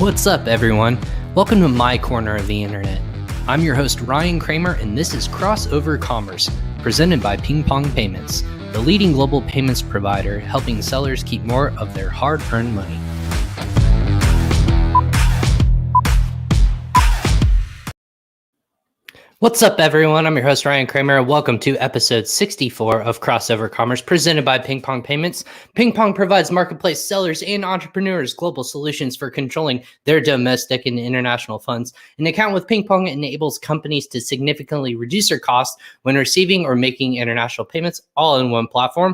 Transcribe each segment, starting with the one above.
What's up, everyone? Welcome to my corner of the internet. I'm your host, Ryan Kramer, and this is Crossover Commerce, presented by PingPong Payments, the leading global payments provider helping sellers keep more of their hard-earned money. What's up, everyone? I'm your host, Ryan Kramer. Welcome to episode 64 of Crossover Commerce, presented by PingPong Payments. PingPong provides marketplace sellers and entrepreneurs global solutions for controlling their domestic and international funds. An account with PingPong enables companies to significantly reduce their costs when receiving or making international payments all in one platform.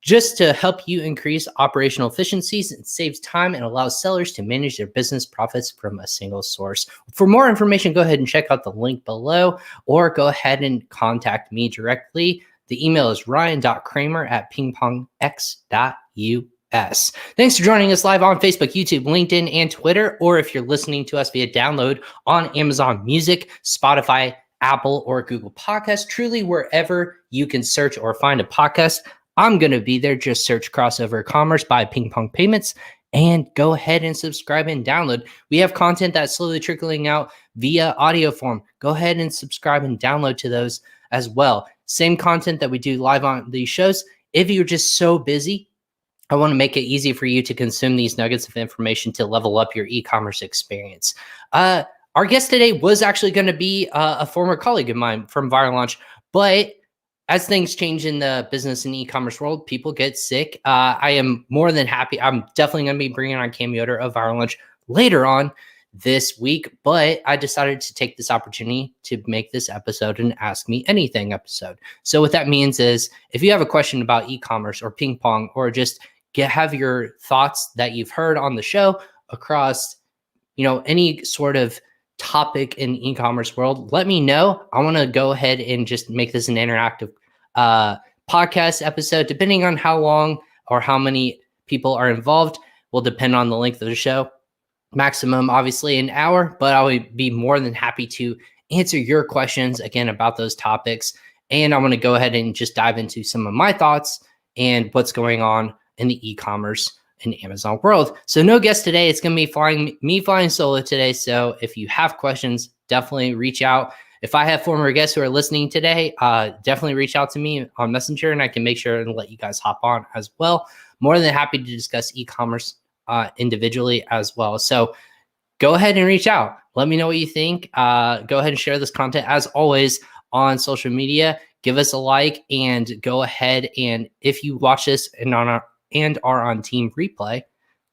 Just to help you increase operational efficiencies, it saves time and allows sellers to manage their business profits from a single source. For more information, go ahead and check out the link below, or go ahead and contact me directly. The email is ryan.kramer@pingpongx.us. Thanks for joining us live on Facebook, YouTube, LinkedIn, and Twitter, or if you're listening to us via download on Amazon Music, Spotify, Apple, or Google Podcasts, truly wherever you can search or find a podcast, I'm going to be there. Just search Crossover Commerce by PingPong Payments and go ahead and subscribe and download. We have content that's slowly trickling out via audio form. Go ahead and subscribe and download to those as well. Same content that we do live on these shows. If you're just so busy, I want to make it easy for you to consume these nuggets of information to level up your e-commerce experience. Our guest today was actually going to be a former colleague of mine from Viral Launch, but as things change in the business and e-commerce world, people get sick. I am more than happy. I'm definitely going to be bringing on Cam Yoder of Viral Launch later on this week, but I decided to take this opportunity to make this episode an Ask Me Anything episode. So what that means is if you have a question about e-commerce or ping pong, or just have your thoughts that you've heard on the show across, any sort of topic in e-commerce world, let me know. I want to go ahead and just make this an interactive podcast episode. Depending on how long or how many people are involved will depend on the length of the show. Maximum, obviously, an hour, but I would be more than happy to answer your questions again about those topics. And I want to go ahead and just dive into some of my thoughts and what's going on in the e-commerce and Amazon world. So no guest today. It's going to be flying solo today. So if you have questions, definitely reach out. If I have former guests who are listening today, definitely reach out to me on Messenger and I can make sure and let you guys hop on as well. More than happy to discuss e-commerce individually as well. So go ahead and reach out. Let me know what you think. Go ahead and share this content as always on social media. Give us a like and go ahead, and if you watch this and are on Team Replay,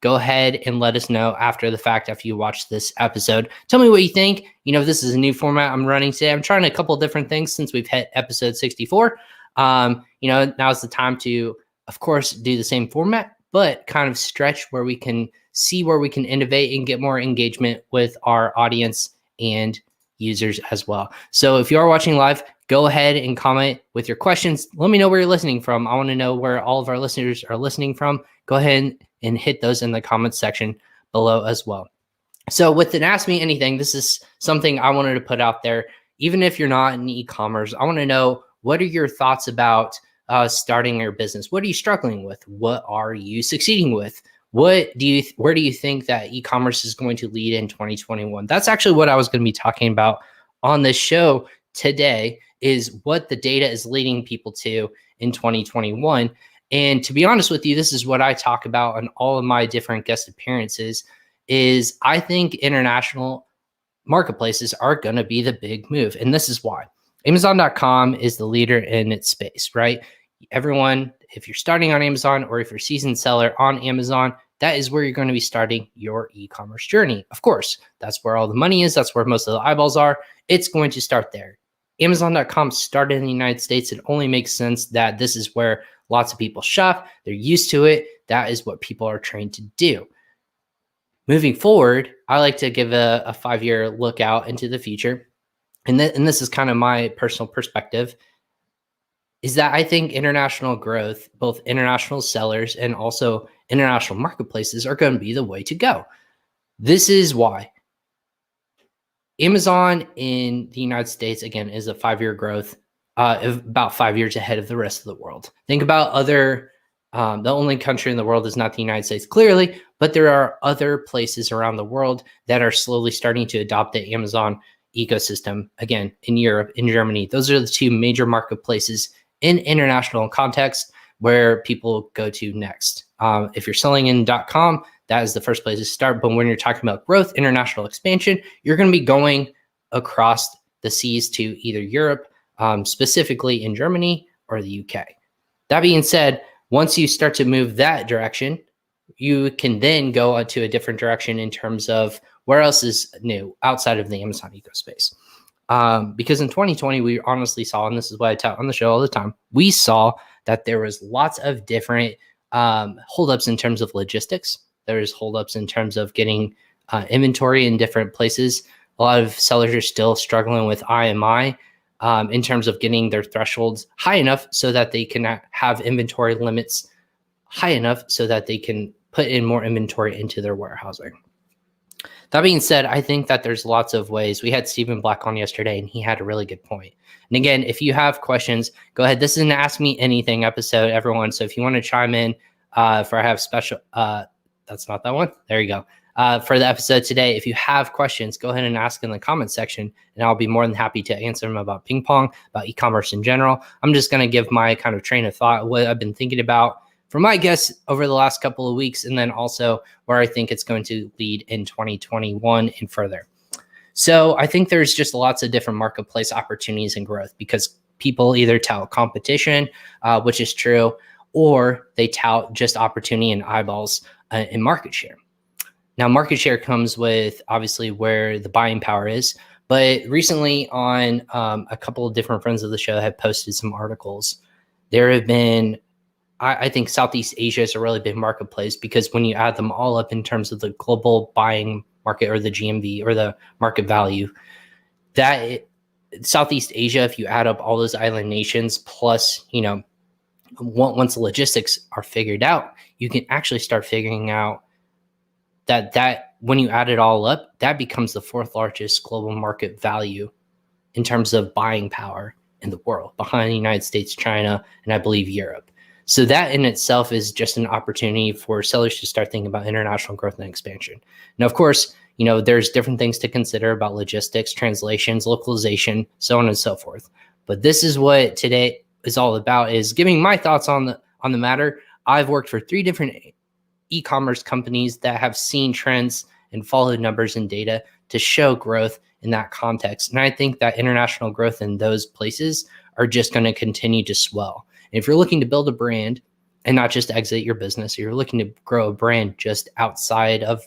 go ahead and let us know after the fact, after you watch this episode. Tell me what you think. This is a new format I'm running today. I'm trying a couple of different things since we've hit episode 64. Now's the time to, of course, do the same format, but kind of stretch where we can see where we can innovate and get more engagement with our audience and users as well. So if you are watching live, go ahead and comment with your questions. Let me know where you're listening from. I want to know where all of our listeners are listening from. Go ahead and hit those in the comments section below as well. So with an Ask Me Anything, this is something I wanted to put out there. Even if you're not in e-commerce, I want to know, what are your thoughts about starting your business? What are you struggling with? What are you succeeding with? Where do you think that e-commerce is going to lead in 2021? That's actually what I was going to be talking about on this show today, is what the data is leading people to in 2021. And to be honest with you, this is what I talk about on all of my different guest appearances, is I think international marketplaces are going to be the big move. And this is why. Amazon.com is the leader in its space, right? Everyone, if you're starting on Amazon or if you're a seasoned seller on Amazon, that is where you're going to be starting your e-commerce journey. Of course, that's where all the money is. That's where most of the eyeballs are. It's going to start there. Amazon.com started in the United States. It only makes sense that this is where lots of people shop. They're used to it. That is what people are trained to do. Moving forward, I like to give a 5-year look out into the future. And this is kind of my personal perspective, is that I think international growth, both international sellers and also international marketplaces, are going to be the way to go. This is why. Amazon in the United States, again, is a 5-year growth, about 5 years ahead of the rest of the world. Think about the only country in the world is not the United States, clearly, But there are other places around the world that are slowly starting to adopt the Amazon ecosystem. Again, in Europe, in Germany, those are the two major marketplaces in international context where people go to next. If you're selling in .com, that is the first place to start. But when you're talking about growth, international expansion, you're going to be going across the seas to either Europe, specifically in Germany, or the UK. That being said, once you start to move that direction, you can then go to a different direction in terms of where else is new outside of the Amazon ecospace. Because in 2020, we honestly saw, and this is what I tell on the show all the time, we saw that there was lots of different holdups in terms of logistics. There's holdups in terms of getting inventory in different places. A lot of sellers are still struggling with IMI in terms of getting their thresholds high enough so that they can have inventory limits high enough so that they can put in more inventory into their warehousing. That being said, I think that there's lots of ways. We had Stephen Black on yesterday, and he had a really good point. And again, if you have questions, go ahead. This is an Ask Me Anything episode, everyone. So if you want to chime in for I have special, that's not that one. There you go. For the episode today, if you have questions, go ahead and ask in the comment section, and I'll be more than happy to answer them about PingPong, about e-commerce in general. I'm just going to give my kind of train of thought, what I've been thinking about for my guests over the last couple of weeks, and then also where I think it's going to lead in 2021 and further. So I think there's just lots of different marketplace opportunities and growth because people either tout competition, which is true, or they tout just opportunity and eyeballs and market share. Now, market share comes with obviously where the buying power is, but recently on a couple of different friends of the show have posted some articles. There have been, I think Southeast Asia is a really big marketplace because when you add them all up in terms of the global buying market or the GMV or the market value, that Southeast Asia, if you add up all those island nations plus, once the logistics are figured out, you can actually start figuring out that when you add it all up, that becomes the fourth largest global market value in terms of buying power in the world, behind the United States, China, and I believe Europe. So that in itself is just an opportunity for sellers to start thinking about international growth and expansion. Now, of course, there's different things to consider about logistics, translations, localization, so on and so forth. But this is what today is all about, is giving my thoughts on the matter. I've worked for 3 different e-commerce companies that have seen trends and followed numbers and data to show growth in that context. And I think that international growth in those places are just going to continue to swell. If you're looking to build a brand and not just exit your business, or you're looking to grow a brand just outside of,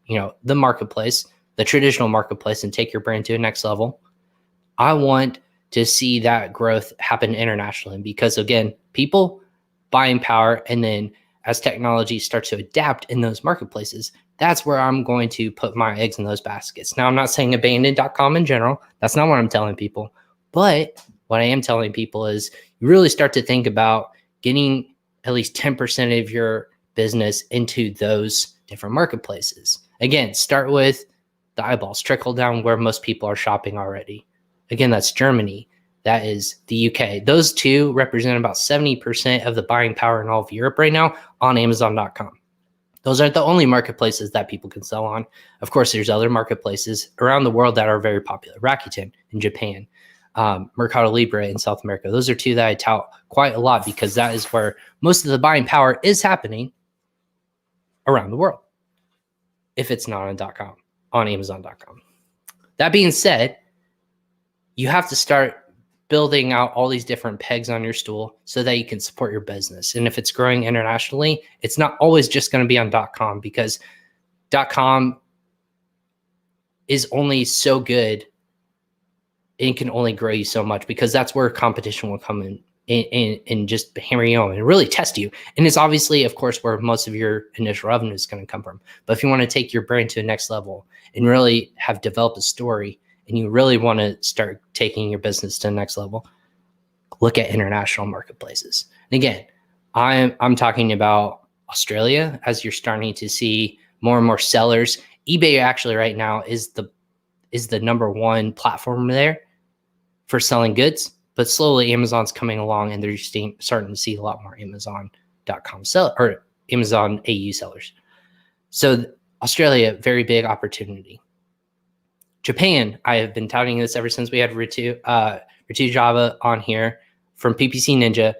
the marketplace, the traditional marketplace, and take your brand to a next level, I want to see that growth happen internationally because, again, people, buying power, and then as technology starts to adapt in those marketplaces, that's where I'm going to put my eggs in those baskets. Now, I'm not saying abandon.com in general. That's not what I'm telling people. But what I am telling people is you really start to think about getting at least 10% of your business into those different marketplaces. Again, start with the eyeballs, trickle down where most people are shopping already. Again, that's Germany. That is the UK. Those two represent about 70% of the buying power in all of Europe right now on Amazon.com. Those aren't the only marketplaces that people can sell on. Of course, there's other marketplaces around the world that are very popular. Rakuten in Japan, Mercado Libre in South America. Those are 2 that I tout quite a lot because that is where most of the buying power is happening around the world. If it's not on .com, on Amazon.com. That being said, you have to start building out all these different pegs on your stool so that you can support your business. And if it's growing internationally, it's not always just going to be on .com because .com is only so good. It can only grow you so much because that's where competition will come in and just hammer you on and really test you. And it's obviously, of course, where most of your initial revenue is going to come from. But if you want to take your brand to the next level and really have developed a story, and you really want to start taking your business to the next level, look at international marketplaces. And again, I'm talking about Australia as you're starting to see more and more sellers. eBay actually right now is the number 1 platform there for selling goods, but slowly Amazon's coming along and they're starting to see a lot more Amazon.com or Amazon AU sellers. So Australia, very big opportunity. Japan, I have been touting this ever since we had Ritu Java on here from PPC Ninja.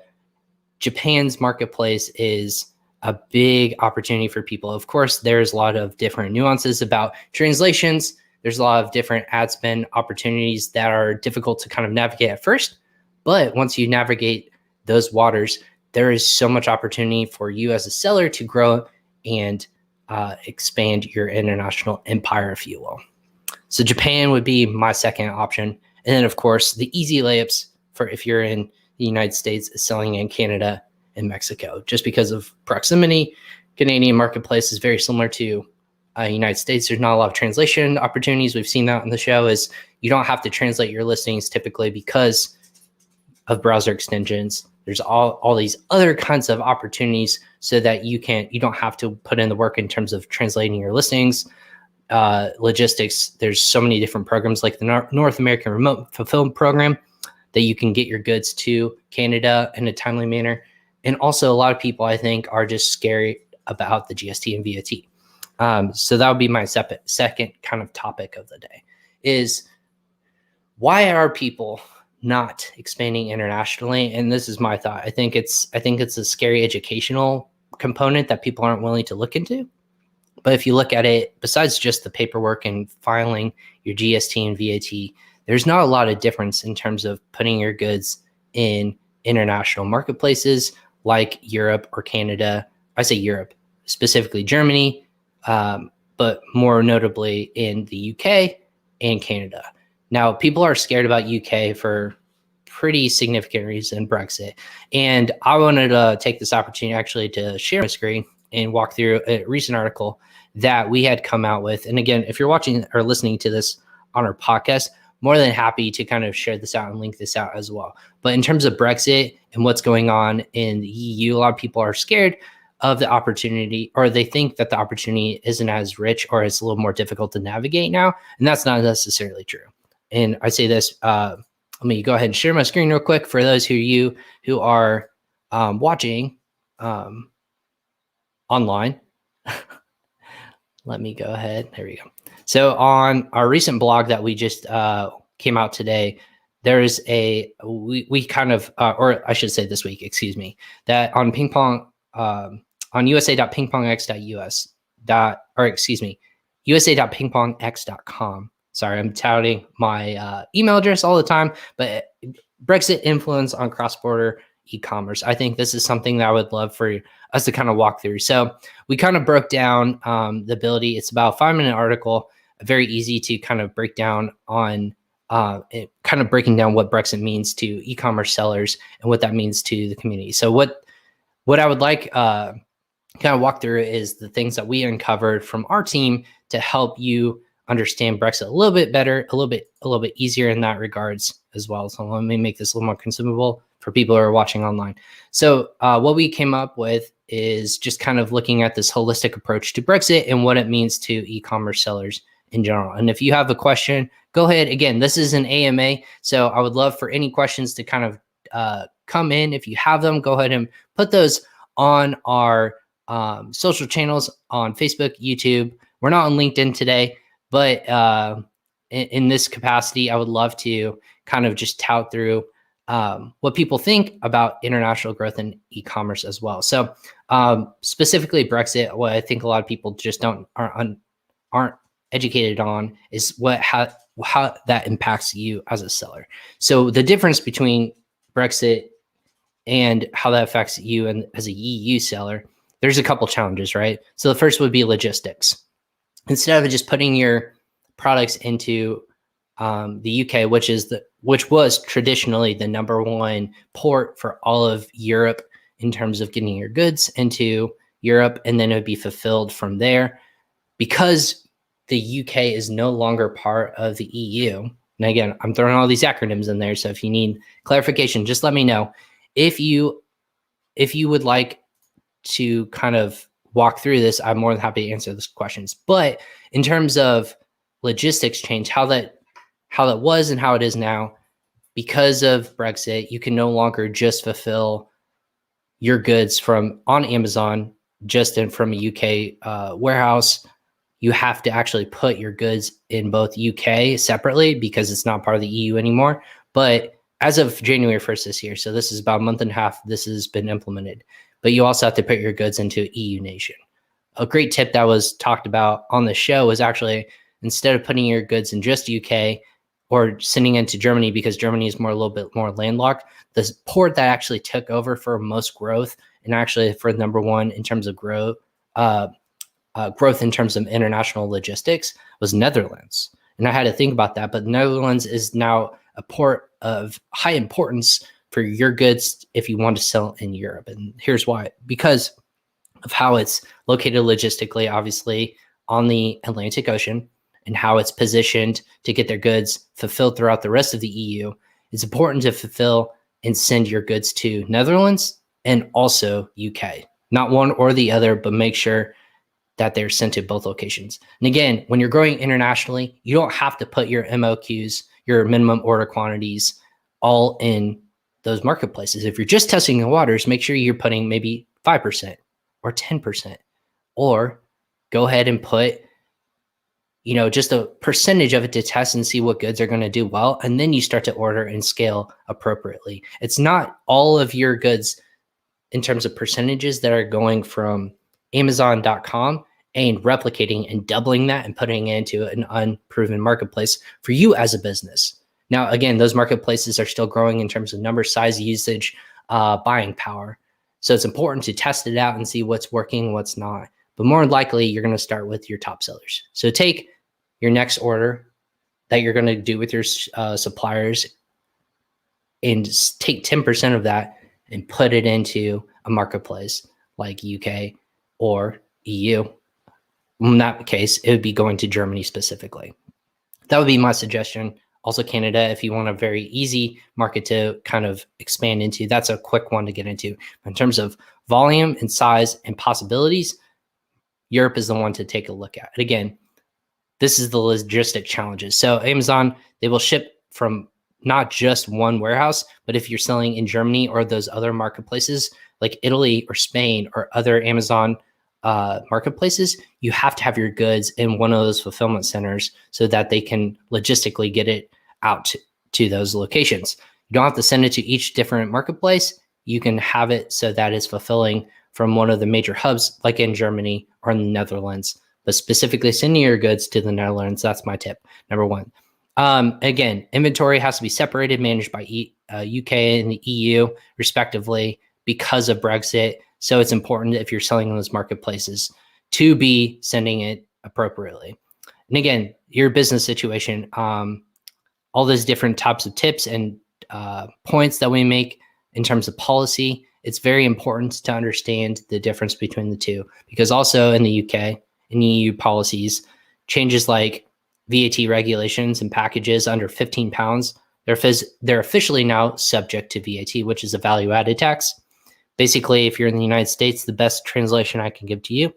Japan's marketplace is a big opportunity for people. Of course, there's a lot of different nuances about translations. There's a lot of different ad spend opportunities that are difficult to kind of navigate at first. But once you navigate those waters, there is so much opportunity for you as a seller to grow and expand your international empire, if you will. So Japan would be my second option. And then, of course, the easy layups for if you're in the United States is selling in Canada and Mexico. Just because of proximity, Canadian marketplace is very similar to United States. There's not a lot of translation opportunities. We've seen that on the show is you don't have to translate your listings typically because of browser extensions. There's all these other kinds of opportunities so that you don't have to put in the work in terms of translating your listings. Logistics, there's so many different programs like the North American Remote Fulfillment Program that you can get your goods to Canada in a timely manner. And also a lot of people, I think, are just scary about the GST and VAT. So that would be my second kind of topic of the day is why are people not expanding internationally? And this is my thought. I think it's a scary educational component that people aren't willing to look into. But if you look at it, besides just the paperwork and filing your GST and VAT, there's not a lot of difference in terms of putting your goods in international marketplaces like Europe or Canada. I say Europe, specifically Germany, but more notably in the UK and Canada. Now, people are scared about UK for pretty significant reason, Brexit. And I wanted to take this opportunity actually to share my screen and walk through a recent article that we had come out with. And again, if you're watching or listening to this on our podcast, more than happy to kind of share this out and link this out as well. But in terms of Brexit and what's going on in the EU, a lot of people are scared of the opportunity, or they think that the opportunity isn't as rich or it's a little more difficult to navigate now. And that's not necessarily true. And I say this, let me go ahead and share my screen real quick for those who are watching online. Let me go ahead. There we go. So on our recent blog that we just came out today, there is we kind of, or I should say this week, excuse me, that on PingPong, on usa.pingpongx.us, usa.pingpongx.com. Sorry, I'm touting my email address all the time, but Brexit influence on cross-border e-commerce. I think this is something that I would love for us to kind of walk through. So we kind of broke down the ability. It's about a 5-minute article, very easy to kind of break down on kind of breaking down what Brexit means to e-commerce sellers and what that means to the community. So what I would like kind of walk through is the things that we uncovered from our team to help you understand Brexit a little bit better, a little bit easier in that regards as well. So let me make this a little more consumable for people who are watching online. So what we came up with is just kind of looking at this holistic approach to Brexit and what it means to e-commerce sellers in general. And if you have a question, go ahead. Again, this is an AMA, so I would love for any questions to kind of come in. If you have them, go ahead and put those on our social channels on Facebook, YouTube. We're not on LinkedIn today, but in this capacity, I would love to kind of just tout through what people think about international growth in e-commerce as well. So specifically Brexit, what I think a lot of people just aren't educated on is how that impacts you as a seller. So the difference between Brexit and how that affects you and as a EU seller, there's a couple challenges, right? So the first would be logistics. Instead of just putting your products into the UK, which was traditionally the number one port for all of Europe in terms of getting your goods into Europe, and then it would be fulfilled from there. Because the UK is no longer part of the EU, and again, I'm throwing all these acronyms in there, so if you need clarification, just let me know. If you would like to kind of walk through this, I'm more than happy to answer those questions. But in terms of logistics change, how that was and how it is now, because of Brexit, you can no longer just fulfill your goods on Amazon just from a UK warehouse, you have to actually put your goods in both UK separately because it's not part of the EU anymore. But as of January 1st this year, so this is about a month and a half, this has been implemented. But you also have to put your goods into EU nation. A great tip that was talked about on the show was actually, instead of putting your goods in just UK or sending into Germany, because Germany is a little bit more landlocked, the port that actually took over for most growth and actually for number one in terms of growth in terms of international logistics was Netherlands. And I had to think about that, but Netherlands is now a port of high importance for your goods if you want to sell in Europe. And here's why: because of how it's located logistically, obviously on the Atlantic Ocean, and how it's positioned to get their goods fulfilled throughout the rest of the EU. It's important to fulfill and send your goods to Netherlands and also UK, not one or the other, but make sure that they're sent to both locations. And again, when you're growing internationally, you don't have to put your MOQs, your minimum order quantities, all in those marketplaces. If you're just testing the waters, make sure you're putting maybe 5% or 10%, or go ahead and put, just a percentage of it to test and see what goods are going to do well. And then you start to order and scale appropriately. It's not all of your goods in terms of percentages that are going from Amazon.com and replicating and doubling that and putting it into an unproven marketplace for you as a business. Now, again, those marketplaces are still growing in terms of number, size, usage, buying power. So it's important to test it out and see what's working, what's not. But more likely, you're going to start with your top sellers. So take your next order that you're going to do with your suppliers and take 10% of that and put it into a marketplace like UK or EU. In that case, it would be going to Germany specifically. That would be my suggestion. Also Canada, if you want a very easy market to kind of expand into, that's a quick one to get into. In terms of volume and size and possibilities, Europe is the one to take a look at. And again, this is the logistic challenges. So Amazon, they will ship from not just one warehouse, but if you're selling in Germany or those other marketplaces like Italy or Spain or other Amazon marketplaces, you have to have your goods in one of those fulfillment centers so that they can logistically get it out to those locations. You don't have to send it to each different marketplace. You can have it so that it's fulfilling from one of the major hubs, like in Germany or in the Netherlands, but specifically sending your goods to the Netherlands. That's my tip, number one. Again, inventory has to be separated, managed by UK and the EU, respectively, because of Brexit. So it's important if you're selling in those marketplaces to be sending it appropriately. And again, your business situation, all those different types of tips and points that we make in terms of policy, it's very important to understand the difference between the two, because also in the UK and EU policies, changes like VAT regulations and packages under 15 pounds, they're officially now subject to VAT, which is a value-added tax. Basically, if you're in the United States, the best translation I can give to you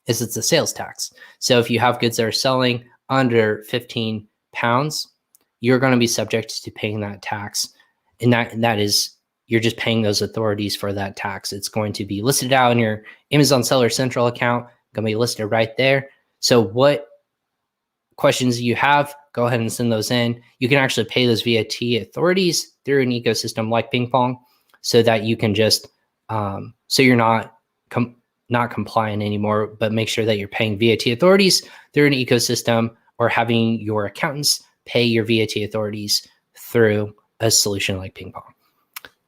is it's a sales tax. So if you have goods that are selling under 15 pounds, you're going to be subject to paying that tax. And that is, you're just paying those authorities for that tax. It's going to be listed out in your Amazon Seller Central account, going to be listed right there. So what questions you have, go ahead and send those in. You can actually pay those VAT authorities through an ecosystem like PingPong, so that you can just, so you're not compliant anymore, but make sure that you're paying VAT authorities through an ecosystem, or having your accountants pay your VAT authorities through a solution like PingPong.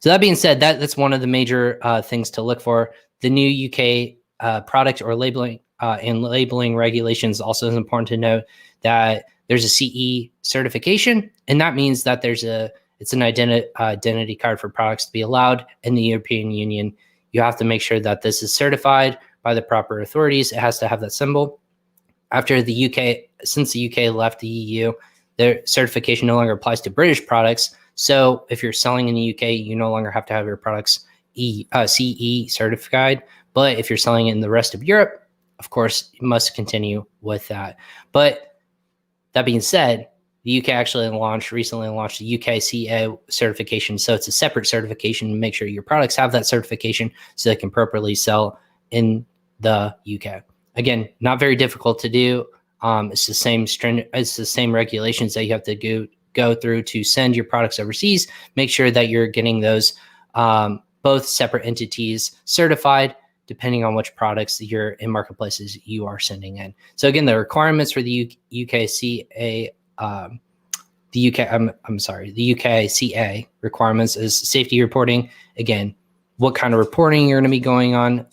So that being said, that's one of the major things to look for. The new UK product or labeling and labeling regulations also is important to note that there's a CE certification, and that means that it's an identity card for products to be allowed in the European Union. You have to make sure that this is certified by the proper authorities. It has to have that symbol. After the UK, since the UK left the EU, their certification no longer applies to British products. So if you're selling in the UK, you no longer have to have your products CE certified. But if you're selling in the rest of Europe, of course, you must continue with that. But that being said, the UK actually recently launched the UK CE certification. So it's a separate certification to make sure your products have that certification so they can properly sell in the UK. Again, not very difficult to do. It's the same regulations that you have to go through to send your products overseas. Make sure that you're getting those both separate entities certified, depending on which products you're in marketplaces you are sending in. So again, the requirements for the UKCA, the UKCA requirements is safety reporting. Again, what kind of reporting you're going to be going on,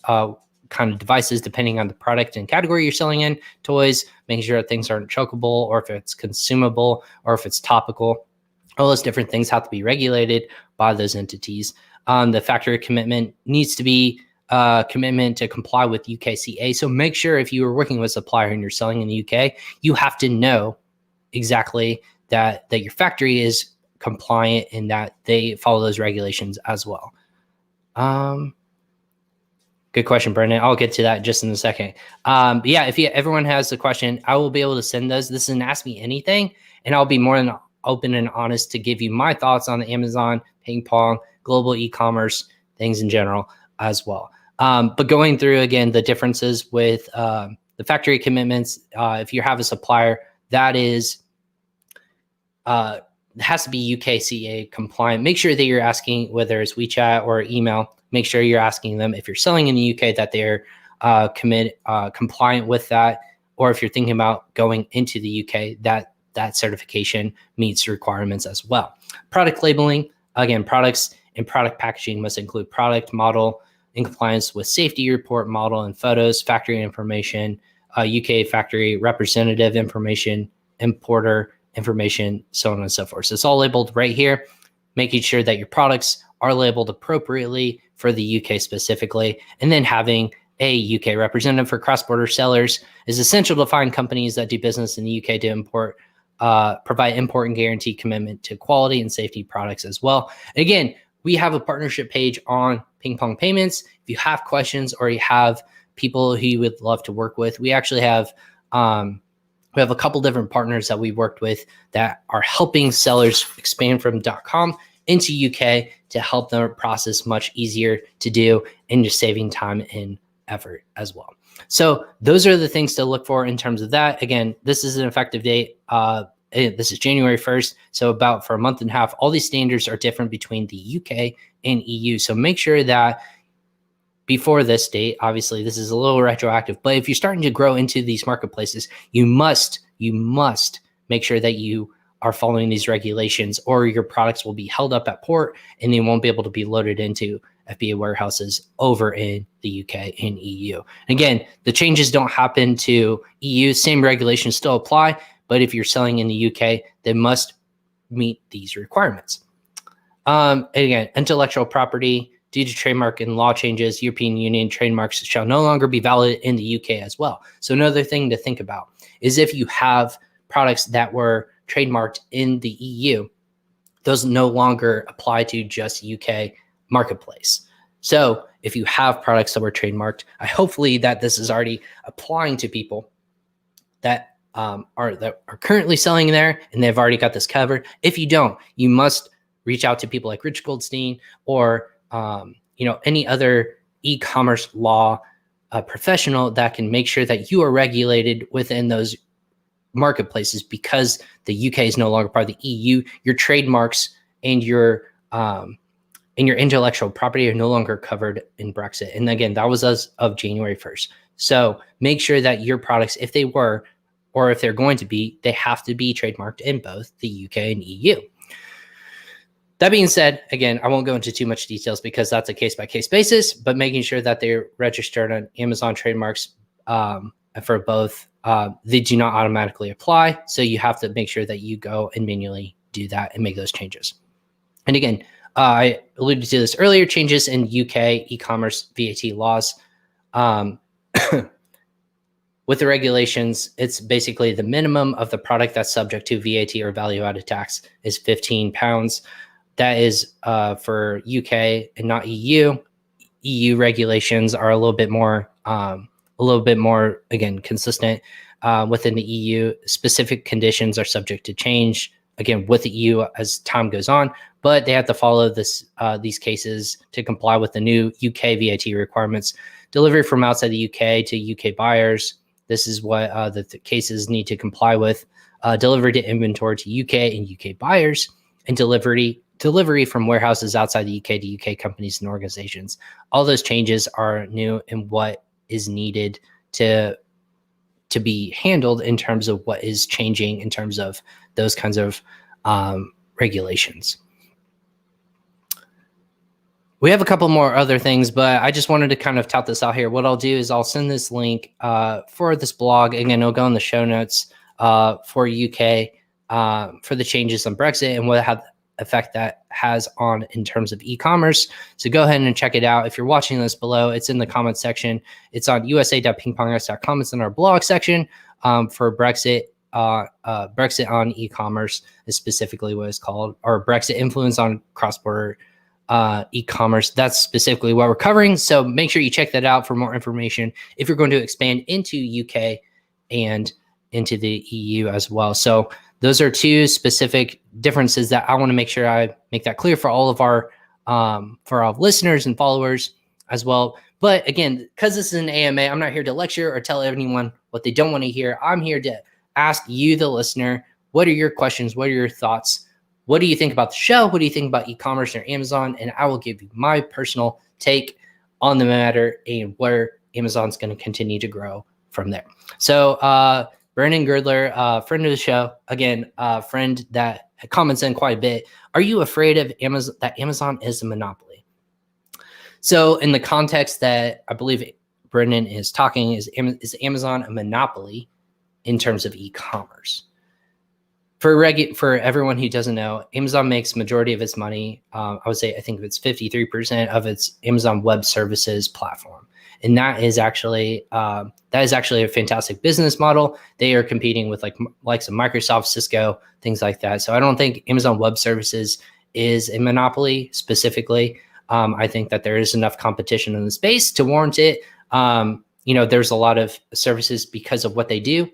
kind of devices, depending on the product and category you're selling in, toys, making sure that things aren't chokeable, or if it's consumable, or if it's topical. All those different things have to be regulated by those entities. The factory commitment needs to be commitment to comply with UKCA. So make sure if you are working with a supplier and you're selling in the UK, you have to know exactly that your factory is compliant and that they follow those regulations as well. Good question, Brendan. I'll get to that just in a second. But yeah, if everyone has a question, I will be able to send those. This is an Ask Me Anything, and I'll be more than open and honest to give you my thoughts on the Amazon, PingPong, global e-commerce, things in general as well. But going through, again, the differences with the factory commitments, if you have a supplier that is has to be UKCA compliant, make sure that you're asking, whether it's WeChat or email, make sure you're asking them if you're selling in the UK that they're compliant with that, or if you're thinking about going into the UK, that certification meets requirements as well. Product labeling, again, products and product packaging must include product, model, in compliance with safety report, model and photos, factory information, UK factory representative information, importer information, so on and so forth. So it's all labeled right here, making sure that your products are labeled appropriately for the UK specifically, and then having a UK representative for cross-border sellers is essential to find companies that do business in the UK to provide import and guarantee commitment to quality and safety products as well. And again, we have a partnership page on PingPong Payments. If you have questions or you have people who you would love to work with, we actually have a couple different partners that we worked with that are helping sellers expand from .com into UK to help them process much easier to do and just saving time and effort as well. So those are the things to look for in terms of that. Again, this is an effective date. This is January 1st. So about for a month and a half, all these standards are different between the UK and EU. So make sure that before this date, obviously this is a little retroactive, but if you're starting to grow into these marketplaces, you must make sure that you are following these regulations, or your products will be held up at port and they won't be able to be loaded into FBA warehouses over in the UK and EU. Again, the changes don't happen to EU. Same regulations still apply, but if you're selling in the UK, they must meet these requirements. Again, intellectual property, due to trademark and law changes, European Union trademarks shall no longer be valid in the UK as well. So another thing to think about is if you have products that were trademarked in the EU, those no longer apply to just UK marketplace. So if you have products that were trademarked, hopefully that this is already applying to people that are currently selling there and they've already got this covered. If you don't, you must reach out to people like Rich Goldstein or any other e-commerce law professional that can make sure that you are regulated within those marketplaces, because the UK is no longer part of the EU. Your trademarks and your intellectual property are no longer covered in Brexit. And again, that was as of January 1st. So make sure that your products, if they were, or if they're going to be, they have to be trademarked in both the UK and EU. That being said, again, I won't go into too much details because that's a case-by-case basis, but making sure that they're registered on Amazon trademarks for both, they do not automatically apply. So you have to make sure that you go and manually do that and make those changes. And again, I alluded to this earlier, changes in UK e-commerce VAT laws. With the regulations, it's basically the minimum of the product that's subject to VAT or value-added tax is £15. That is for UK and not EU. EU regulations are a little bit more, again, consistent within the EU. Specific conditions are subject to change, again, with the EU as time goes on, but they have to follow these cases to comply with the new UK VAT requirements delivery from outside the UK to UK buyers. This is what the cases need to comply with. Delivery to inventory to UK and UK buyers, and delivery from warehouses outside the UK to UK companies and organizations. All those changes are new and what is needed to be handled in terms of what is changing in terms of those kinds of regulations. We have a couple more other things, but I just wanted to kind of tout this out here. What I'll do is I'll send this link for this blog. Again, it'll go in the show notes for UK for the changes on Brexit and what effect that has on in terms of e-commerce. So go ahead and check it out. If you're watching this below, it's in the comments section. It's on usa.pingpongus.com. It's in our blog section for Brexit. Brexit on e-commerce is specifically what it's called, or Brexit influence on cross-border e-commerce. That's specifically what we're covering. So make sure you check that out for more information if you're going to expand into UK and into the EU as well. So those are two specific differences that I want to make sure I make that clear for all of our for our listeners and followers as well. But again, because this is an AMA, I'm not here to lecture or tell anyone what they don't want to hear. I'm here to ask you, the listener, what are your questions? What are your thoughts? What do you think about the show? What do you think about e-commerce or Amazon? And I will give you my personal take on the matter and where Amazon's going to continue to grow from there. So Brennan Girdler, friend of the show, again, friend that comments in quite a bit. Are you afraid of Amazon, that Amazon is a monopoly? So in the context that I believe Brennan is talking, is Amazon a monopoly in terms of e-commerce? For everyone who doesn't know, Amazon makes majority of its money. I would say I think it's 53% of its Amazon Web Services platform, and that is actually a fantastic business model. They are competing with likes of Microsoft, Cisco, things like that. So I don't think Amazon Web Services is a monopoly specifically. I think that there is enough competition in the space to warrant it. There's a lot of services because of what they do.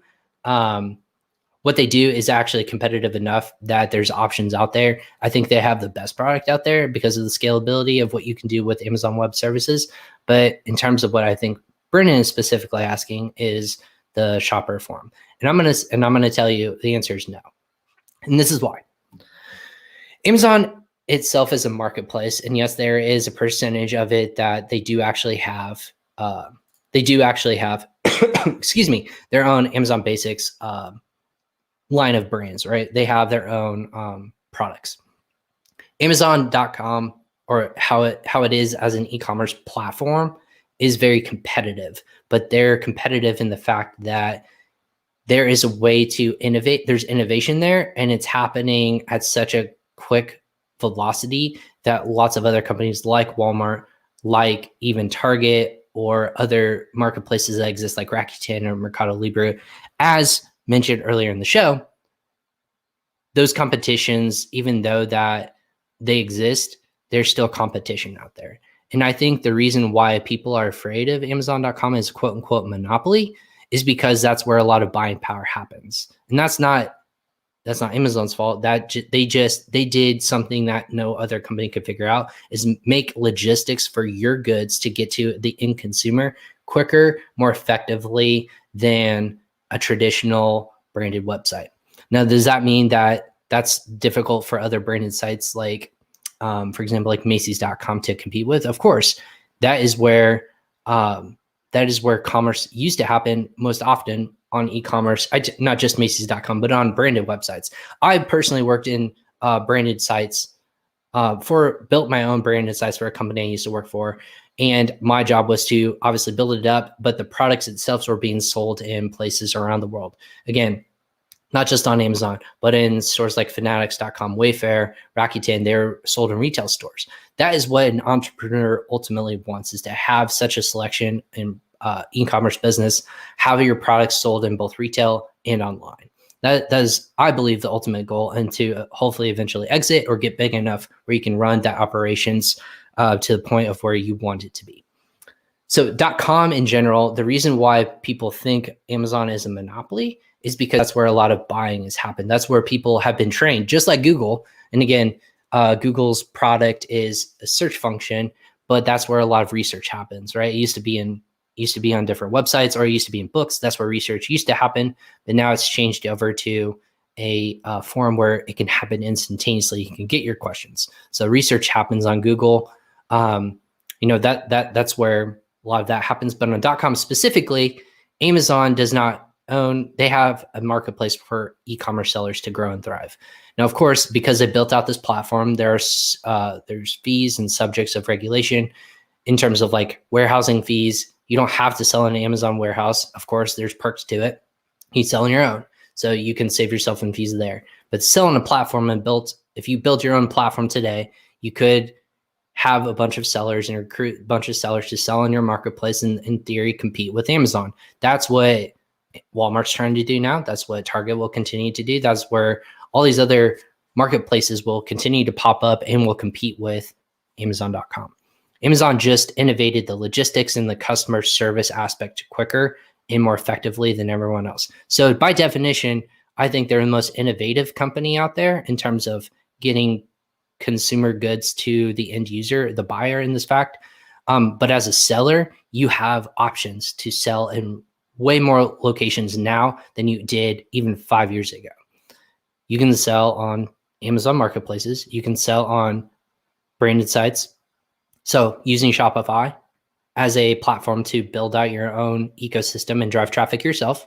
What they do is actually competitive enough that there's options out there. I think they have the best product out there because of the scalability of what you can do with Amazon Web Services. But in terms of what I think Brennan is specifically asking is the shopper form. And I'm gonna tell you the answer is no. And this is why. Amazon itself is a marketplace, and yes, there is a percentage of it that they do actually have excuse me, their own Amazon Basics line of brands, right? They have their own products. Amazon.com, or how it is as an e-commerce platform, is very competitive, but they're competitive in the fact that there is a way to innovate. There's innovation there, and it's happening at such a quick velocity that lots of other companies like Walmart, like even Target, or other marketplaces that exist like Rakuten or Mercado Libre, as mentioned earlier in the show, those competitions, even though that they exist, there's still competition out there. And I think the reason why people are afraid of Amazon.com as quote unquote monopoly is because that's where a lot of buying power happens. And that's not Amazon's fault. That they did something that no other company could figure out, is make logistics for your goods to get to the end consumer quicker, more effectively than a traditional branded website. Now, does that mean that that's difficult for other branded sites like, for example, like Macy's.com to compete with? Of course, that is where commerce used to happen most often on e-commerce, not just Macy's.com, but on branded websites. I personally worked in branded sites, built my own branded sites for a company I used to work for. And my job was to obviously build it up, but the products itself were being sold in places around the world. Again, not just on Amazon, but in stores like Fanatics.com, Wayfair, Rakuten. They're sold in retail stores. That is what an entrepreneur ultimately wants, is to have such a selection in e-commerce business, have your products sold in both retail and online. That is, I believe, the ultimate goal, and to hopefully eventually exit or get big enough where you can run that operations to the point of where you want it to be. So .com in general, the reason why people think Amazon is a monopoly is because that's where a lot of buying has happened. That's where people have been trained, just like Google. And again, Google's product is a search function, but that's where a lot of research happens, right? It used to be in used to be on different websites, or it used to be in books. That's where research used to happen. But now it's changed over to a forum where it can happen instantaneously. You can get your questions. So research happens on Google. That's where a lot of that happens. But on .com specifically, Amazon does not own. They have a marketplace for e-commerce sellers to grow and thrive. Now, of course, because they built out this platform, there's fees and subjects of regulation in terms of like warehousing fees. You don't have to sell in an Amazon warehouse. Of course, there's perks to it. You sell on your own, so you can save yourself in fees there. But sell on a platform if you build your own platform today, you could have a bunch of sellers and recruit a bunch of sellers to sell on your marketplace and in theory compete with Amazon. That's what Walmart's trying to do now. That's what Target will continue to do. That's where all these other marketplaces will continue to pop up and will compete with Amazon.com. Amazon just innovated the logistics and the customer service aspect quicker and more effectively than everyone else. So by definition, I think they're the most innovative company out there in terms of getting consumer goods to the end user, the buyer in this fact. But as a seller, you have options to sell in way more locations now than you did even 5 years ago. You can sell on Amazon marketplaces. You can sell on branded sites. So using Shopify as a platform to build out your own ecosystem and drive traffic yourself.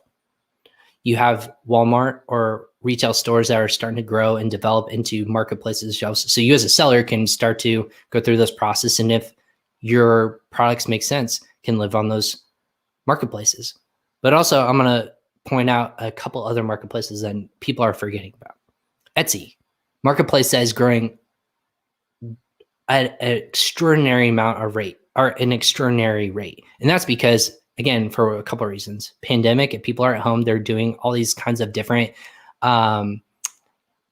You have Walmart or retail stores that are starting to grow and develop into marketplaces shelves. So you as a seller can start to go through this process. And if your products make sense, can live on those marketplaces. But also I'm going to point out a couple other marketplaces that people are forgetting about. Etsy, marketplace that is growing at an extraordinary rate. And that's because, again, for a couple of reasons. Pandemic, if people are at home, they're doing all these kinds of different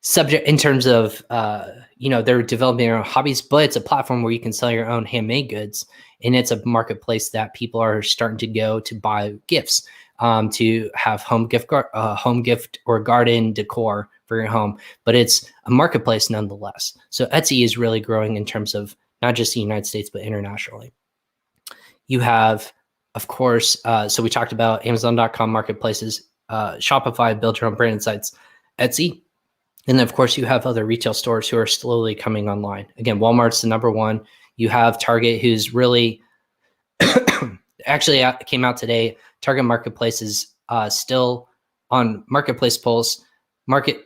subject in terms of, they're developing their own hobbies, but it's a platform where you can sell your own handmade goods. And it's a marketplace that people are starting to go to buy gifts, to have home gift or garden decor for your home, but it's a marketplace nonetheless. So Etsy is really growing in terms of not just the United States, but internationally. You have, of course, so we talked about Amazon.com marketplaces, Shopify, build your own branded sites, Etsy. And then, of course, you have other retail stores who are slowly coming online. Again, Walmart's the number one. You have Target, who's really actually came out today. Target Marketplace is still on marketplace polls.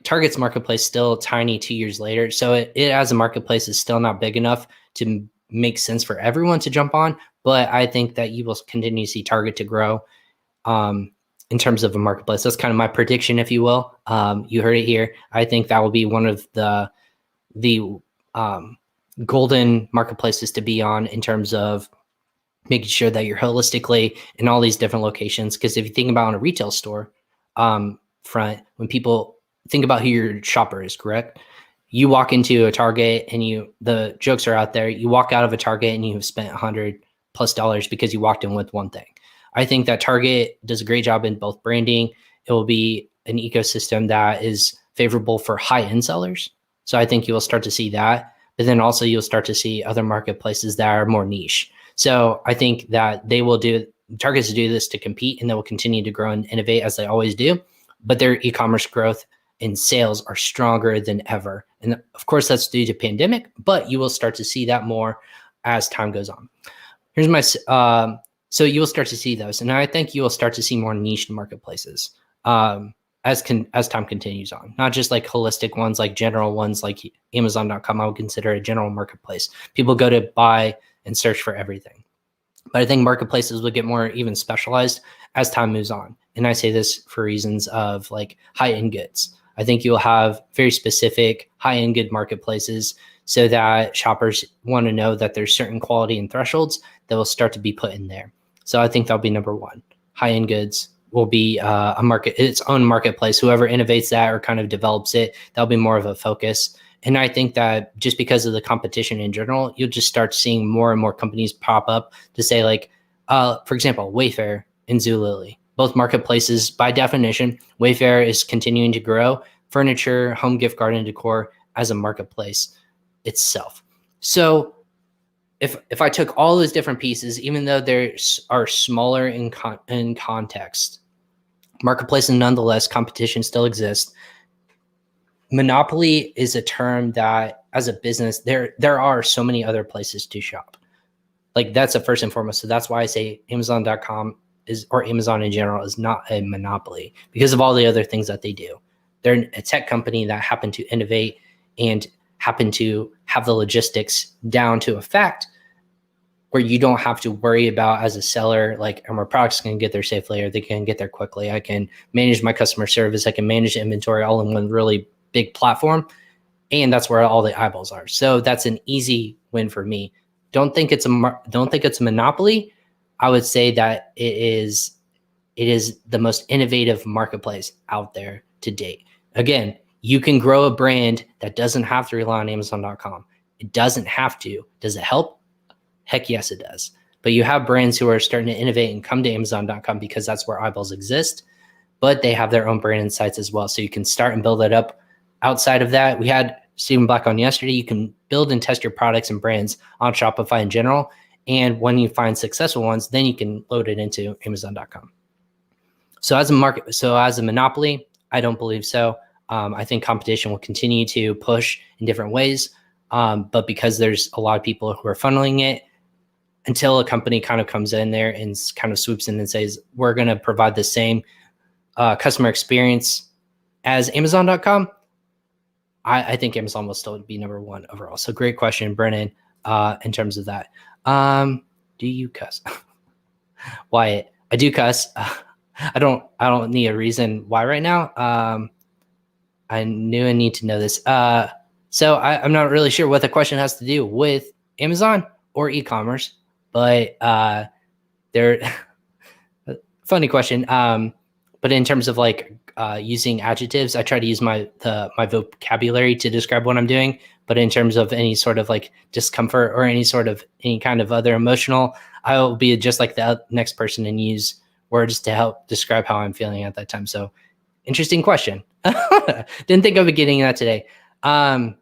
Target's marketplace still tiny 2 years later. So it as a marketplace is still not big enough to make sense for everyone to jump on. But I think that you will continue to see Target to grow in terms of a marketplace. That's kind of my prediction, if you will. You heard it here. I think that will be one of the golden marketplaces to be on in terms of making sure that you're holistically in all these different locations. Because if you think about on a retail store front, when people think about who your shopper is, correct? You walk into a Target and the jokes are out there. You walk out of a Target and you've spent $100+ because you walked in with one thing. I think that Target does a great job in both branding. It will be an ecosystem that is favorable for high-end sellers. So I think you will start to see that. But then also you'll start to see other marketplaces that are more niche. So I think that Target's do this to compete, and they will continue to grow and innovate as they always do. But their e-commerce growth and sales are stronger than ever. And of course, that's due to pandemic, but you will start to see that more as time goes on. Here's my, so you will start to see those. And I think you will start to see more niche marketplaces as time continues on, not just like holistic ones, like general ones, like Amazon.com. I would consider a general marketplace. People go to buy and search for everything. But I think marketplaces will get more even specialized as time moves on. And I say this for reasons of like high-end goods. I think you'll have very specific high-end good marketplaces so that shoppers want to know that there's certain quality and thresholds that will start to be put in there. So I think that'll be number one. High-end goods will be its own marketplace. Whoever innovates that or kind of develops it, that'll be more of a focus. And I think that just because of the competition in general, you'll just start seeing more and more companies pop up to say like, for example, Wayfair and Zulily, both marketplaces by definition. Wayfair is continuing to grow furniture, home gift garden decor as a marketplace itself. So if I took all those different pieces, even though they are smaller in context, marketplaces nonetheless, competition still exists. Monopoly is a term that, as a business, there are so many other places to shop. Like, that's a first and foremost. So that's why I say Amazon.com or Amazon in general is not a monopoly, because of all the other things that they do. They're a tech company that happen to innovate and happen to have the logistics down to a fact where you don't have to worry about, as a seller, like, are my products going to get there safely? Or they can get there quickly? I can manage my customer service. I can manage the inventory all in one really big platform. And that's where all the eyeballs are. So that's an easy win for me. Don't think it's a monopoly. I would say that it is the most innovative marketplace out there to date. Again, you can grow a brand that doesn't have to rely on Amazon.com. It doesn't have to. Does it help? Heck yes, it does. But you have brands who are starting to innovate and come to Amazon.com because that's where eyeballs exist, but they have their own brand insights as well. So you can start and build it up. Outside of that, we had Stephen Black on yesterday. You can build and test your products and brands on Shopify in general. And when you find successful ones, then you can load it into Amazon.com. So as a monopoly, I don't believe so. I think competition will continue to push in different ways. But because there's a lot of people who are funneling it, until a company kind of comes in there and kind of swoops in and says, we're going to provide the same customer experience as Amazon.com, I think Amazon will still be number one overall. So great question, Brennan, in terms of that. Do you cuss? Wyatt, I do cuss. I don't need a reason why right now. I knew I need to know this. So I'm not really sure what the question has to do with Amazon or e-commerce, but they're funny question. But in terms of like using adjectives, I try to use my vocabulary to describe what I'm doing. But in terms of any sort of like discomfort or any kind of other emotional, I will be just like the next person and use words to help describe how I'm feeling at that time. So interesting question. Didn't think of getting that today. Oh,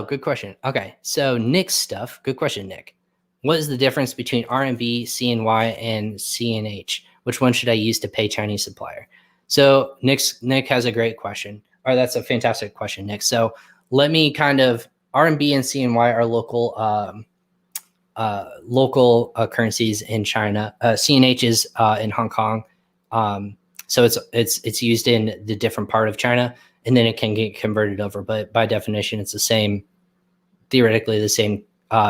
good question. Okay. So Nick's stuff. Good question, Nick. What is the difference between RMB, CNY, and CNH? Which one should I use to pay Chinese supplier? So Nick has a great question. Or that's a fantastic question, Nick. So let me RMB and CNY are local currencies in China. CNH is in Hong Kong. So it's used in the different part of China, and then it can get converted over. But by definition, it's the same, theoretically the same.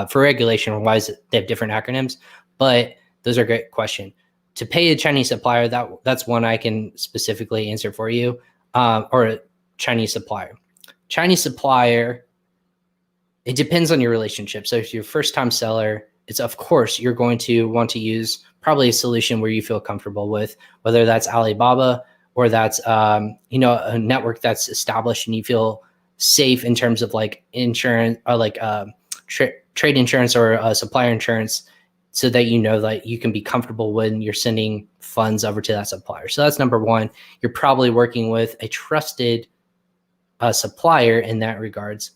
For regulation wise, they have different acronyms, but those are a great question. To pay a Chinese supplier, that's one I can specifically answer for you, or a Chinese supplier. Chinese supplier, it depends on your relationship. So if you're a first-time seller, it's of course you're going to want to use probably a solution where you feel comfortable with, whether that's Alibaba or that's a network that's established and you feel safe in terms of like insurance or like trade insurance or supplier insurance, so that you know that you can be comfortable when you're sending funds over to that supplier. So that's number one. You're probably working with a trusted supplier in that regards,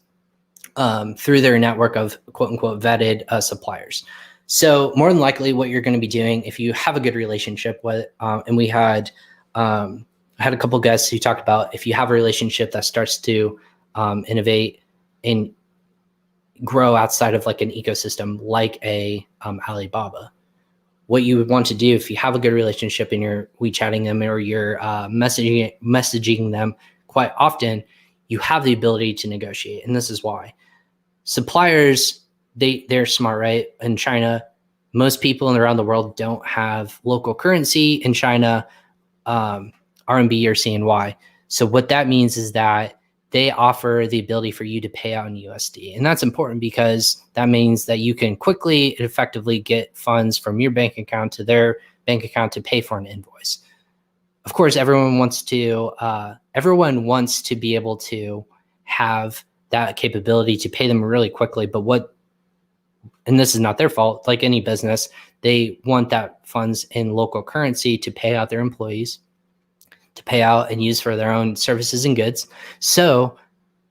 through their network of quote unquote vetted suppliers. So more than likely what you're going to be doing, if you have a good relationship with, and we had, I had a couple guests who talked about, if you have a relationship that starts to innovate and grow outside of like an ecosystem like a Alibaba, what you would want to do if you have a good relationship and you're WeChatting them or you're messaging them quite often, you have the ability to negotiate. And this is why. Suppliers, they're smart, right? In China, most people around the world don't have local currency in China, RMB or CNY. So what that means is that they offer the ability for you to pay out in USD. And that's important because that means that you can quickly and effectively get funds from your bank account to their bank account to pay for an invoice. Of course, everyone wants to be able to have that capability to pay them really quickly. And this is not their fault, like any business, they want that funds in local currency to pay out their employees, to pay out and use for their own services and goods. So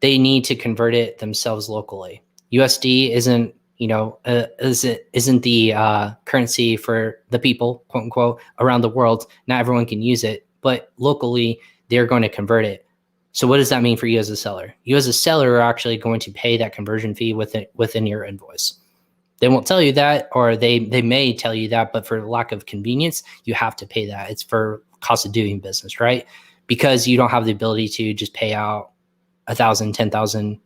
they need to convert it themselves locally. USD isn't, isn't the currency for the people, quote unquote, around the world. Not everyone can use it, but locally they're going to convert it. So what does that mean for you as a seller? You as a seller are actually going to pay that conversion fee within your invoice. They won't tell you that, or they may tell you that, but for lack of convenience, you have to pay that. It's for cost of doing business, right? Because you don't have the ability to just pay out 1,000, 10,000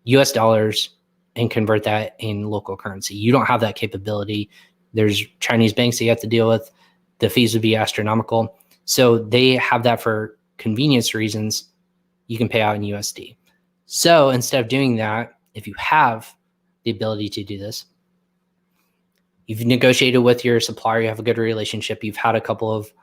US dollars and convert that in local currency. You don't have that capability. There's Chinese banks that you have to deal with. The fees would be astronomical. So they have that for convenience reasons. You can pay out in USD. So instead of doing that, if you have the ability to do this, you've negotiated with your supplier, you have a good relationship, you've had a couple of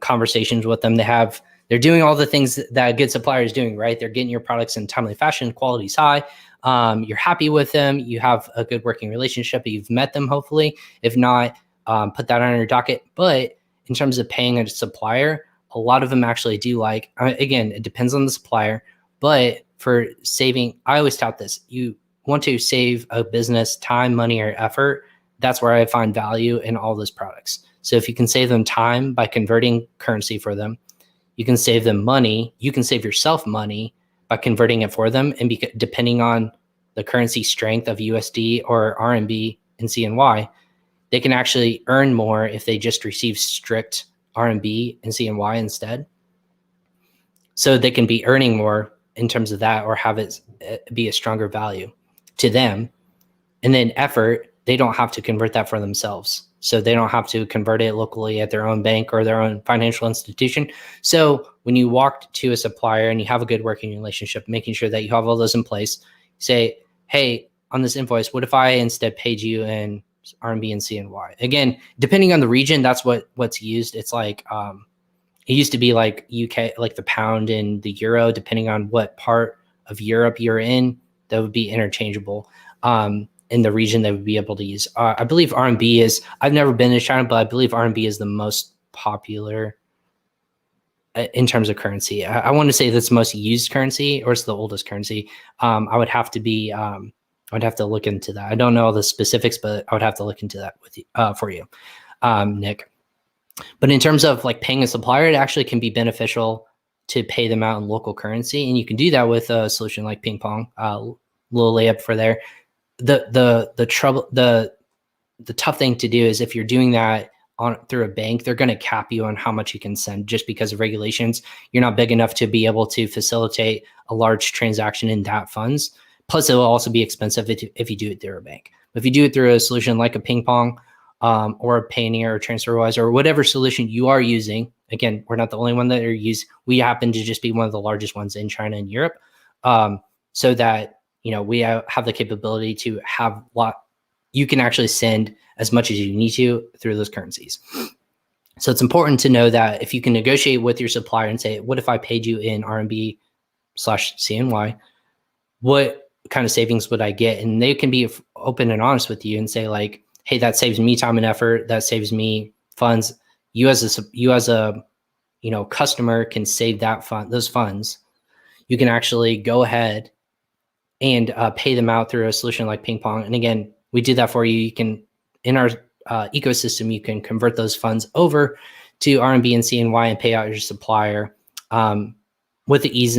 conversations with them. They're doing all the things that a good supplier is doing, right? They're getting your products in timely fashion, quality's high. You're happy with them. You have a good working relationship. You've met them, hopefully. If not, put that on your docket. But in terms of paying a supplier, a lot of them actually do again, it depends on the supplier, but for saving, I always tout this. You want to save a business time, money, or effort. That's where I find value in all those products. So if you can save them time by converting currency for them, you can save them money. You can save yourself money by converting it for them. And depending on the currency strength of USD or RMB and CNY, they can actually earn more if they just receive strict RMB and CNY instead. So they can be earning more in terms of that, or have it be a stronger value to them. And then effort, they don't have to convert that for themselves. So they don't have to convert it locally at their own bank or their own financial institution. So when you walk to a supplier and you have a good working relationship, making sure that you have all those in place, say, hey, on this invoice, what if I instead paid you in RMB and CNY? Again, depending on the region, that's what's used. It's like, it used to be like UK, like the pound and the euro, depending on what part of Europe you're in, that would be interchangeable. In the region they would be able to use. I believe RMB is, I've never been to China, but I believe RMB is the most popular in terms of currency. I want to say that's the most used currency, or it's the oldest currency. I would have to look into that. I don't know all the specifics, but I would have to look into that with you, for you, Nick. But in terms of like paying a supplier, it actually can be beneficial to pay them out in local currency. And you can do that with a solution like PingPong, little layup for there. The tough thing to do is if you're doing that through a bank, they're going to cap you on how much you can send just because of regulations. You're not big enough to be able to facilitate a large transaction in that funds. Plus, it will also be expensive if you do it through a bank. If you do it through a solution like a PingPong or a Payoneer or TransferWise or whatever solution you are using, again, we're not the only one that are used. We happen to just be one of the largest ones in China and Europe, so that we have the capability to have you can actually send as much as you need to through those currencies. So it's important to know that if you can negotiate with your supplier and say, what if I paid you in RMB/CNY, what kind of savings would I get? And they can be open and honest with you and say like, hey, that saves me time and effort. That saves me funds. You as a customer can save those funds. You can actually go ahead and pay them out through a solution like PingPong. And again, we do that for you. You can, in our ecosystem, you can convert those funds over to RMB and CNY and pay out your supplier with the ease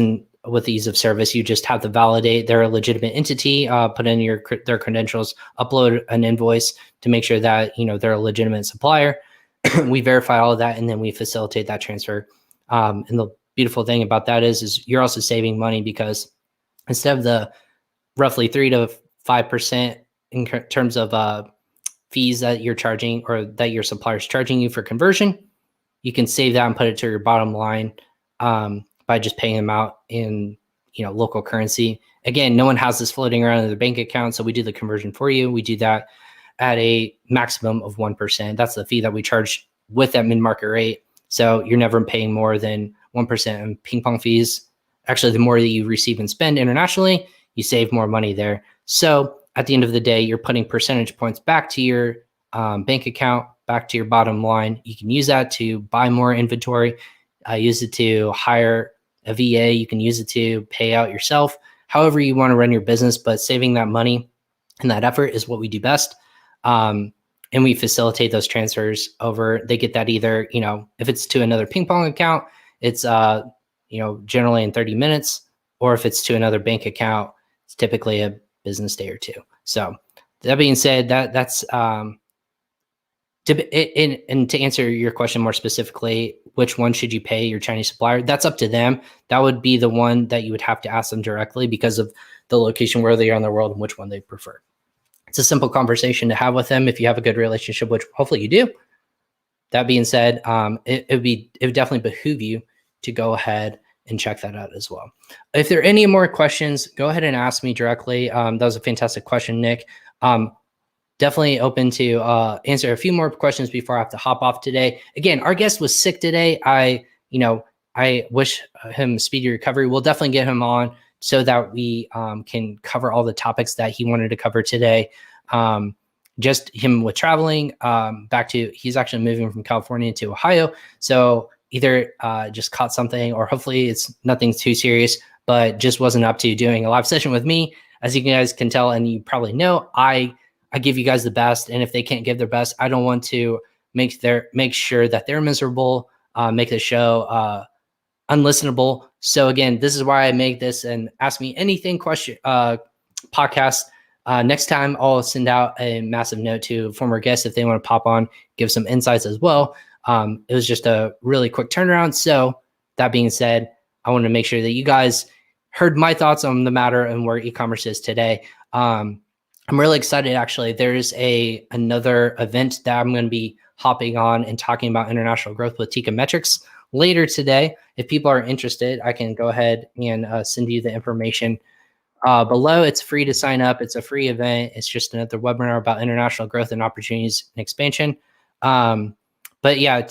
of service. You just have to validate they're a legitimate entity, put in their credentials, upload an invoice to make sure that they're a legitimate supplier. We verify all of that, and then we facilitate that transfer. And the beautiful thing about that is you're also saving money, because instead of the roughly 3 to 5% in terms of fees that you're charging or that your supplier is charging you for conversion, you can save that and put it to your bottom line by just paying them out in local currency. Again, no one has this floating around in their bank account, so we do the conversion for you. We do that at a maximum of 1%. That's the fee that we charge with that mid-market rate. So you're never paying more than 1% in PingPong fees. Actually, the more that you receive and spend internationally, you save more money there. So at the end of the day, you're putting percentage points back to your bank account, back to your bottom line. You can use that to buy more inventory, use it to hire a VA. You can use it to pay out yourself. however you want to run your business, but saving that money and that effort is what we do best. And we facilitate those transfers over. They get that either, if it's to another PingPong account, it's, generally in 30 minutes, or if it's to another bank account, it's typically a business day or two. So that being said, that's, to answer your question more specifically, which one should you pay your Chinese supplier? That's up to them. That would be the one that you would have to ask them directly because of the location where they are in the world and which one they prefer. It's a simple conversation to have with them if you have a good relationship, which hopefully you do. That being said, it would definitely behoove you to go ahead and check that out as well. If there are any more questions, go ahead and ask me directly. That was a fantastic question, Nick. Definitely open to answer a few more questions before I have to hop off today. Again, our guest was sick today. I wish him speedy recovery. We'll definitely get him on so that we can cover all the topics that he wanted to cover today. Just him with traveling he's actually moving from California to Ohio. So either just caught something, or hopefully it's nothing too serious, but just wasn't up to doing a live session with me. As you guys can tell, and you probably know, I give you guys the best. And if they can't give their best, I don't want to make sure that they're miserable, make the show unlistenable. So again, this is why I make this and Ask Me Anything podcast. Next time I'll send out a massive note to former guests if they want to pop on, give some insights as well. It was just a really quick turnaround. So that being said, I want to make sure that you guys heard my thoughts on the matter and where e-commerce is today. I'm really excited. Actually, there's another event that I'm going to be hopping on and talking about international growth with Ecommetrics later today. If people are interested, I can go ahead and send you the information below. It's free to sign up. It's a free event. It's just another webinar about international growth and opportunities and expansion. But yeah,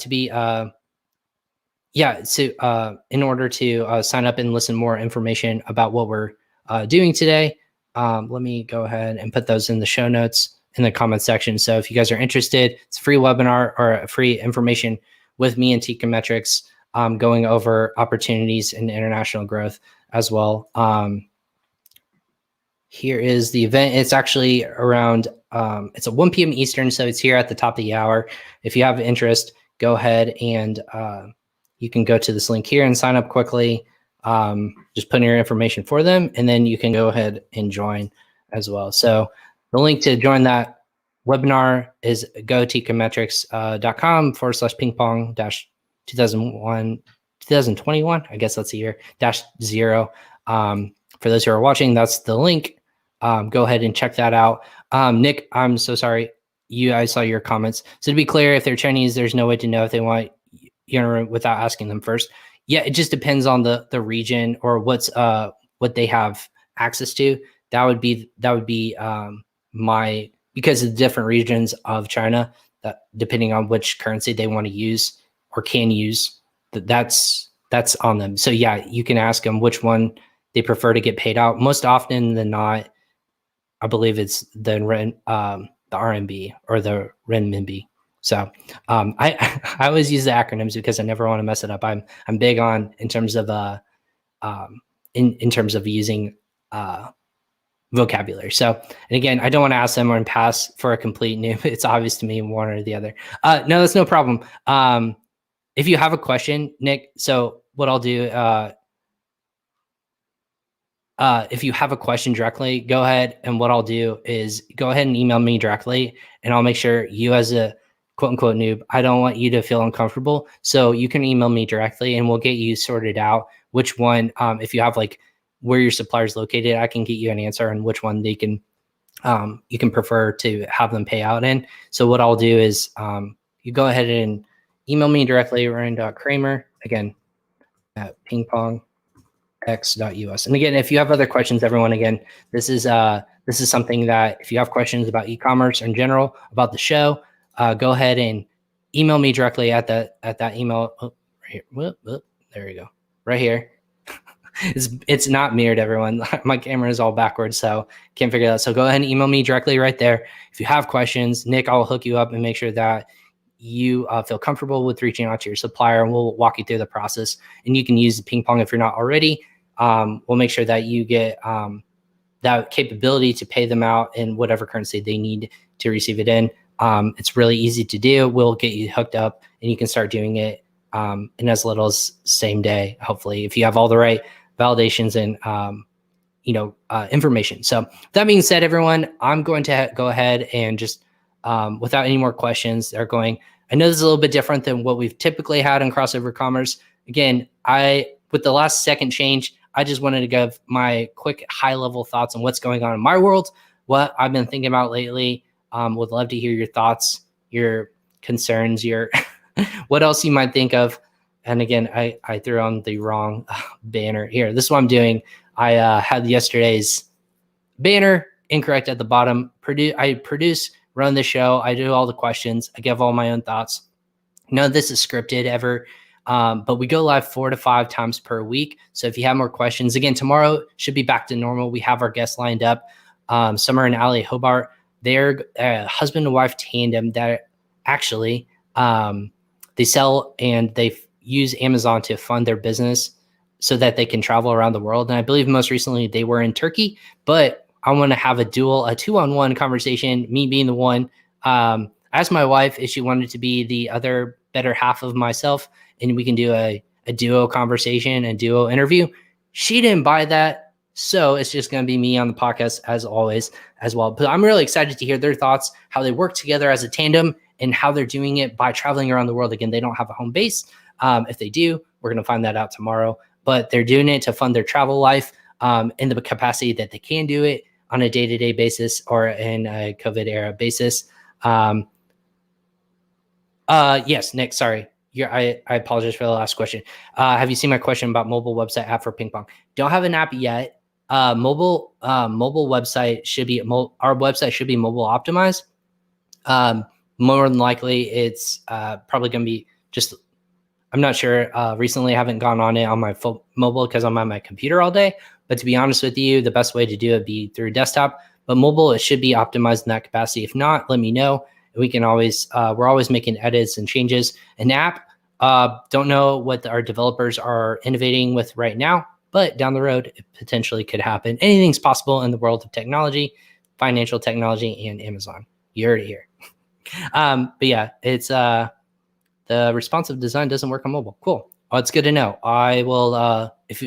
in order to sign up and listen more information about what we're doing today, let me go ahead and put those in the show notes in the comment section. So if you guys are interested, it's a free webinar or free information with me and Ecommetrics going over opportunities in international growth as well. Here is the event. It's actually around, it's at 1 p.m. Eastern, so it's here at the top of the hour. If you have interest, go ahead and you can go to this link here and sign up quickly. Just put in your information for them, and then you can go ahead and join as well. So the link to join that webinar is go to ecometrics.com/pingpong 2021. I guess that's the year -0. For those who are watching, that's the link. Go ahead and check that out. Nick, I'm so sorry. I saw your comments. So to be clear, if they're Chinese, there's no way to know if they want without asking them first. Yeah, it just depends on the region or what they have access to. That would be because of the different regions of China, that depending on which currency they want to use or can use, that's on them. So yeah, you can ask them which one they prefer to get paid out. Most often than not, I believe it's the RMB or the renminbi. So I always use the acronyms because I never want to mess it up. I'm big on in terms of using vocabulary. So, and again, I don't want to ask them or pass for a complete noob. It's obvious to me one or the other. No, that's no problem. If you have a question, Nick, so what I'll do, if you have a question directly, go ahead. And what I'll do is go ahead and email me directly, and I'll make sure you as a quote unquote noob, I don't want you to feel uncomfortable. So you can email me directly and we'll get you sorted out which one, if you have like where your supplier is located, I can get you an answer on which one they can, you can prefer to have them pay out in. So what I'll do is you go ahead and email me directly, Ryan.Kramer, again, at pingpongx.us. And again, if you have other questions, everyone, again, this is something that if you have questions about e-commerce in general, about the show, go ahead and email me directly at that email. Oh, right here. Whoop, whoop. There you go. Right here. It's not mirrored, everyone. My camera is all backwards, so can't figure it out. So go ahead and email me directly right there. If you have questions, Nick, I'll hook you up and make sure that you feel comfortable with reaching out to your supplier, and we'll walk you through the process. And you can use the PingPong if you're not already. we'll make sure that you get that capability to pay them out in whatever currency they need to receive it in. It's really easy to do. We'll get you hooked up and you can start doing it in as little as same day, hopefully, if you have all the right validations and information. So that being said, everyone, I'm going to go ahead and just without any more questions, I know this is a little bit different than what we've typically had in crossover commerce. Again, with the last second change, I just wanted to give my quick high level thoughts on what's going on in my world, what I've been thinking about lately. Would love to hear your thoughts, your concerns, your what else you might think of. And again, I threw on the wrong banner here. This is what I'm doing. I had yesterday's banner incorrect at the bottom. I produce, run the show. I do all the questions. I give all my own thoughts. None of this is scripted ever. But we go live 4 to 5 times per week. So if you have more questions, again, tomorrow should be back to normal. We have our guests lined up. Summer and Allie Hobart, they're a husband and wife tandem that actually they sell and they use Amazon to fund their business so that they can travel around the world. And I believe most recently they were in Turkey, but I want to have a 2-on-1 conversation, me being the one. I asked my wife if she wanted to be the other better half of myself, and we can do a duo conversation and duo interview. She didn't buy that. So it's just going to be me on the podcast as always as well. But I'm really excited to hear their thoughts, how they work together as a tandem and how they're doing it by traveling around the world. Again, they don't have a home base. If they do, we're going to find that out tomorrow, but they're doing it to fund their travel life in the capacity that they can do it on a day-to-day basis or in a COVID era basis. Yes, Nick, sorry. I apologize for the last question. Have you seen my question about mobile website app for PingPong? Don't have an app yet. Mobile website should be, our website should be mobile optimized. More than likely it's probably going to be just, I'm not sure. Recently I haven't gone on it on my mobile because I'm on my computer all day. But to be honest with you, the best way to do it be through desktop. But mobile, it should be optimized in that capacity. If not, let me know. We can always, we're always making edits and changes. An app, don't know what our developers are innovating with right now, but down the road, it potentially could happen. Anything's possible in the world of technology, financial technology, and Amazon. You heard it here. But yeah, it's the responsive design doesn't work on mobile. Cool. Oh, it's good to know. I will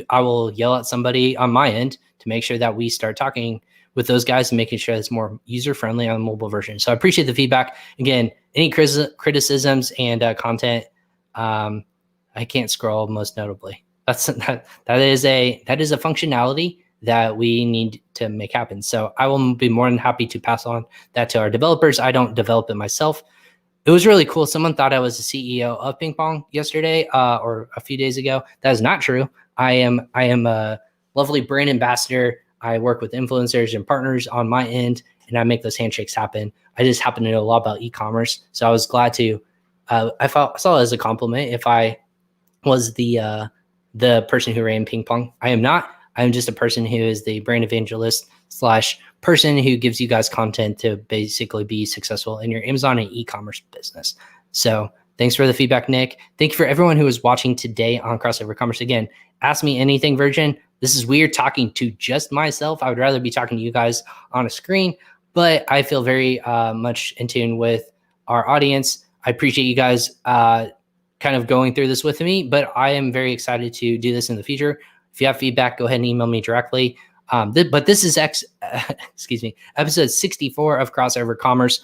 I will yell at somebody on my end to make sure that we start talking with those guys and making sure it's more user-friendly on the mobile version. So I appreciate the feedback. Again, any criticisms and content, I can't scroll most notably. That is a functionality that we need to make happen. So I will be more than happy to pass on that to our developers. I don't develop it myself. It was really cool. Someone thought I was the CEO of PingPong yesterday or a few days ago. That is not true. I am a lovely brand ambassador. I work with influencers and partners on my end, and I make those handshakes happen. I just happen to know a lot about e-commerce. So I was glad to, saw it as a compliment if I was the person who ran PingPong. I am not. I'm just a person who is the brand evangelist / person who gives you guys content to basically be successful in your Amazon and e-commerce business. So thanks for the feedback, Nick. Thank you for everyone who is watching today on Crossover Commerce. Again, Ask Me Anything version. This is weird talking to just myself. I would rather be talking to you guys on a screen, but I feel very much in tune with our audience. I appreciate you guys kind of going through this with me, but I am very excited to do this in the future. If you have feedback, go ahead and email me directly. But this is episode 64 of Crossover Commerce.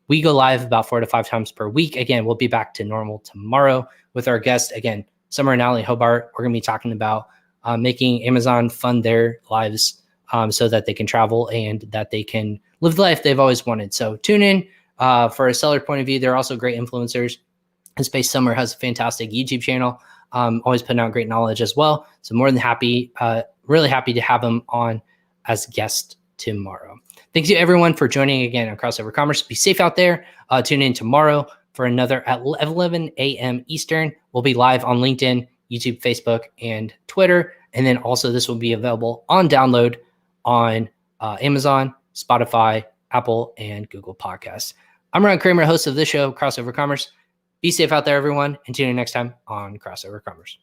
We go live about 4 to 5 times per week. Again, we'll be back to normal tomorrow with our guest. Again, Summer and Allie Hobart. We're going to be talking about making Amazon fund their lives so that they can travel and that they can live the life they've always wanted. So tune in for a seller point of view. They're also great influencers. And Space Summer has a fantastic YouTube channel. Always putting out great knowledge as well. So more than happy, really happy to have them on as guest tomorrow. Thanks to everyone for joining again on Crossover Commerce. Be safe out there. Tune in tomorrow for another at 11 a.m. Eastern. We'll be live on LinkedIn, YouTube, Facebook, and Twitter. And then also this will be available on download on Amazon, Spotify, Apple, and Google Podcasts. I'm Ron Kramer, host of this show, Crossover Commerce. Be safe out there, everyone, and tune in next time on Crossover Commerce.